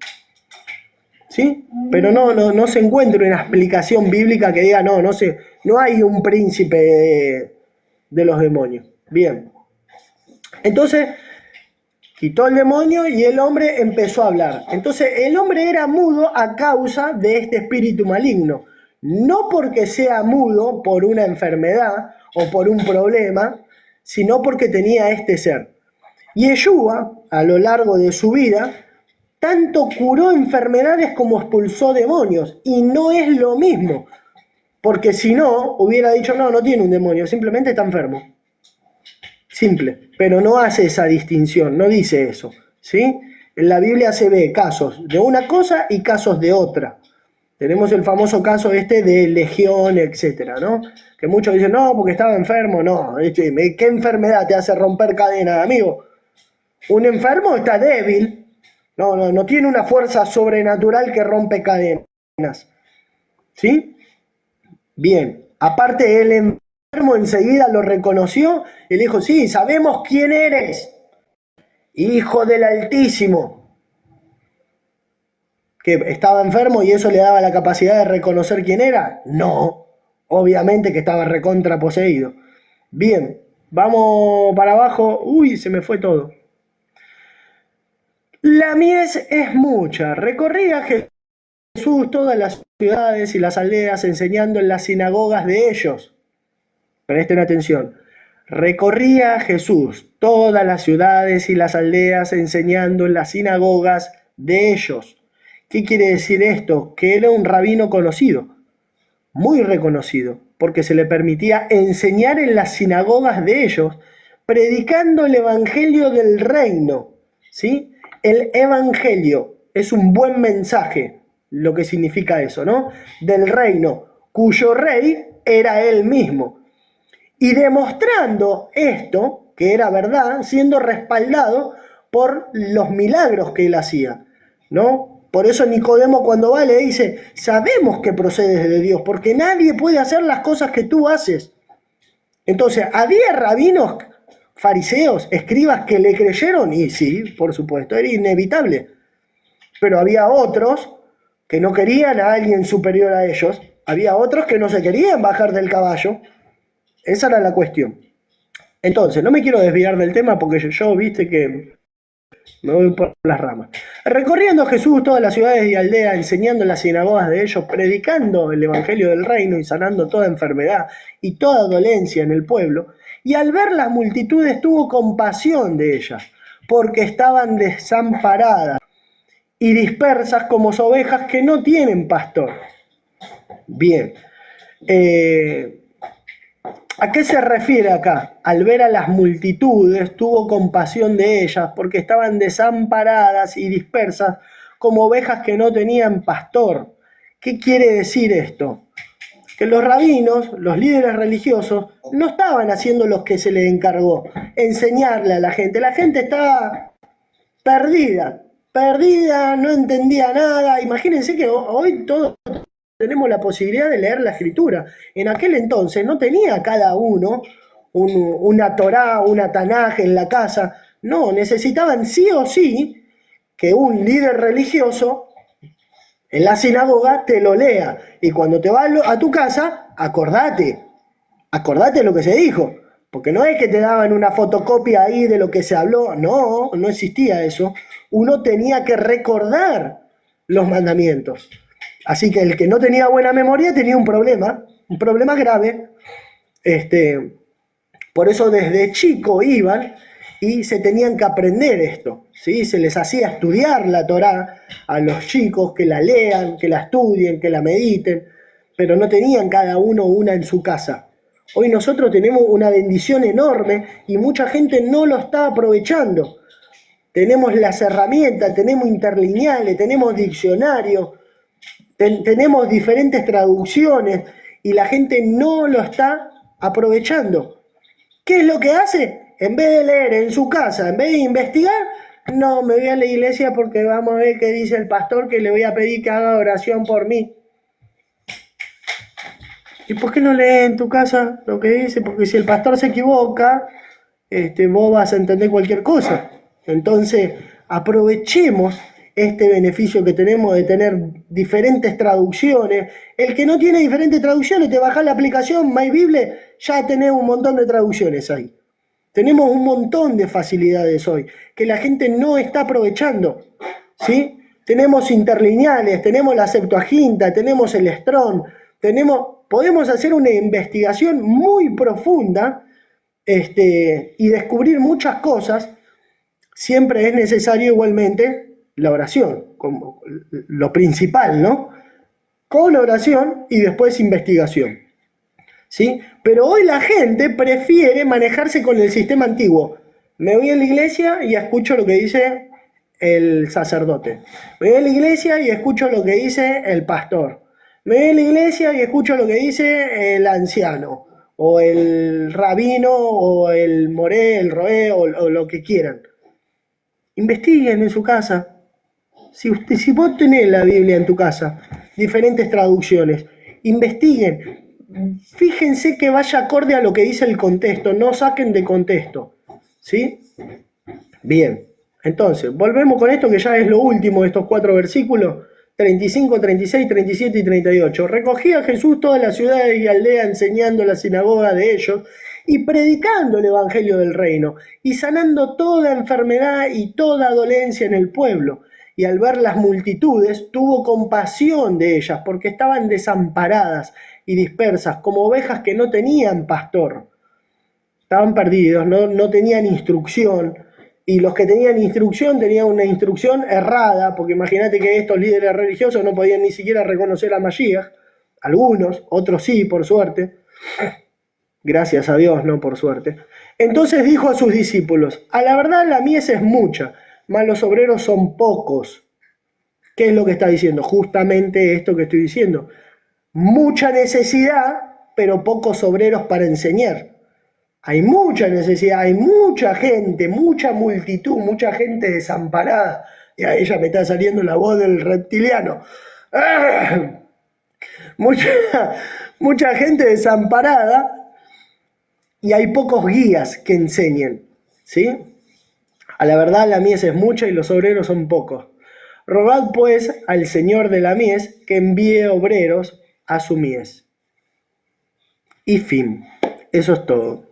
¿Sí? Pero no se encuentra una explicación bíblica que diga, no hay un príncipe de los demonios. Bien. Entonces, quitó el demonio y el hombre empezó a hablar. Entonces, el hombre era mudo a causa de este espíritu maligno. No porque sea mudo por una enfermedad o por un problema, sino porque tenía este ser. Y Yeshua, a lo largo de su vida, tanto curó enfermedades como expulsó demonios. Y no es lo mismo. Porque si no, hubiera dicho, no tiene un demonio, simplemente está enfermo. Simple. Pero no hace esa distinción, no dice eso. ¿Sí? En la Biblia se ve casos de una cosa y casos de otra. Tenemos el famoso caso de Legión, etcétera, ¿no? Que muchos dicen, no, porque estaba enfermo. No, ¿qué enfermedad te hace romper cadenas, amigo? Un enfermo está débil. No tiene una fuerza sobrenatural que rompe cadenas. ¿Sí? Bien. Aparte, el enfermo enseguida lo reconoció y le dijo, sí, sabemos quién eres. Hijo del Altísimo. ¿Que estaba enfermo y eso le daba la capacidad de reconocer quién era? No. Obviamente que estaba recontra poseído. Bien. Vamos para abajo. Uy, se me fue todo. La mies es mucha. Recorría Jesús todas las ciudades y las aldeas enseñando en las sinagogas de ellos. Presten atención. Recorría Jesús todas las ciudades y las aldeas enseñando en las sinagogas de ellos. ¿Qué quiere decir esto? Que era un rabino conocido, muy reconocido, porque se le permitía enseñar en las sinagogas de ellos, predicando el evangelio del reino, ¿sí? El evangelio es un buen mensaje, lo que significa eso, ¿no? Del reino, cuyo rey era él mismo. Y demostrando esto, que era verdad, siendo respaldado por los milagros que él hacía, ¿no? Por eso Nicodemo cuando va le dice, sabemos que procedes de Dios, porque nadie puede hacer las cosas que tú haces. Entonces, ¿había rabinos, fariseos, escribas que le creyeron? Y sí, por supuesto, era inevitable. Pero había otros que no querían a alguien superior a ellos, había otros que no se querían bajar del caballo. Esa era la cuestión. Entonces, no me quiero desviar del tema porque yo viste que me voy por las ramas. Recorriendo Jesús todas las ciudades y aldeas, enseñando en las sinagogas de ellos, predicando el evangelio del reino y sanando toda enfermedad y toda dolencia en el pueblo. Y al ver las multitudes tuvo compasión de ellas, porque estaban desamparadas y dispersas como ovejas que no tienen pastor. Bien. ¿A qué se refiere acá? Al ver a las multitudes, tuvo compasión de ellas, porque estaban desamparadas y dispersas como ovejas que no tenían pastor. ¿Qué quiere decir esto? Que los rabinos, los líderes religiosos, no estaban haciendo lo que se les encargó, enseñarle a la gente. La gente estaba perdida, no entendía nada. Imagínense que hoy todos tenemos la posibilidad de leer la escritura. En aquel entonces no tenía cada uno una Torá, una Tanaj en la casa. No, necesitaban sí o sí que un líder religioso en la sinagoga te lo lea. Y cuando te vas a tu casa, acordate lo que se dijo. Porque no es que te daban una fotocopia ahí de lo que se habló, no, no existía eso. Uno tenía que recordar los mandamientos. Así que el que no tenía buena memoria tenía un problema grave. Por eso desde chico iban y se tenían que aprender esto, ¿sí? Se les hacía estudiar la Torá a los chicos, que la lean, que la estudien, que la mediten, pero no tenían cada uno una en su casa. Hoy nosotros tenemos una bendición enorme y mucha gente no lo está aprovechando. Tenemos las herramientas, tenemos interlineales, tenemos diccionarios, tenemos diferentes traducciones y la gente no lo está aprovechando. ¿Qué es lo que hace? En vez de leer en su casa, en vez de investigar, no, me voy a la iglesia porque vamos a ver qué dice el pastor, que le voy a pedir que haga oración por mí. ¿Y por qué no lees en tu casa lo que dice? Porque si el pastor se equivoca, vos vas a entender cualquier cosa. Entonces, aprovechemos este beneficio que tenemos de tener diferentes traducciones. El que no tiene diferentes traducciones, te bajás la aplicación MyBible, ya tenés un montón de traducciones ahí. Tenemos un montón de facilidades hoy que la gente no está aprovechando, ¿sí? Tenemos interlineales, tenemos la Septuaginta, tenemos el Strong, podemos hacer una investigación muy profunda y descubrir muchas cosas. Siempre es necesario igualmente la oración, como lo principal, ¿no? Con oración y después investigación, ¿sí? Pero hoy la gente prefiere manejarse con el sistema antiguo. Me voy a la iglesia y escucho lo que dice el sacerdote. Me voy a la iglesia y escucho lo que dice el pastor. Me voy a la iglesia y escucho lo que dice el anciano, o el rabino, o el moré, el roé, o lo que quieran. Investiguen en su casa. Si vos tenés la Biblia en tu casa, diferentes traducciones, investiguen. Fíjense que vaya acorde a lo que dice el contexto, no saquen de contexto, ¿sí? Bien, entonces, volvemos con esto que ya es lo último de estos 4 versículos, 35, 36, 37 y 38. Recogía Jesús todas las ciudades y aldeas enseñando en la sinagoga de ellos y predicando el evangelio del reino y sanando toda enfermedad y toda dolencia en el pueblo. Y al ver las multitudes, tuvo compasión de ellas, porque estaban desamparadas y dispersas, como ovejas que no tenían pastor. Estaban perdidos, no tenían instrucción, y los que tenían instrucción tenían una instrucción errada, porque imagínate que estos líderes religiosos no podían ni siquiera reconocer a Mashiach, algunos, otros sí, por suerte, gracias a Dios, no por suerte. Entonces dijo a sus discípulos: a la verdad la mies es mucha, mas los obreros son pocos. ¿Qué es lo que está diciendo? Justamente esto que estoy diciendo. Mucha necesidad, pero pocos obreros para enseñar. Hay mucha necesidad, hay mucha gente, mucha multitud, mucha gente desamparada. Y a ella me está saliendo la voz del reptiliano. ¡Ah! Mucha gente desamparada y hay pocos guías que enseñen, ¿sí? A la verdad la mies es mucha y los obreros son pocos. Rogad pues al Señor de la mies que envíe obreros a su mies. Y fin, eso es todo.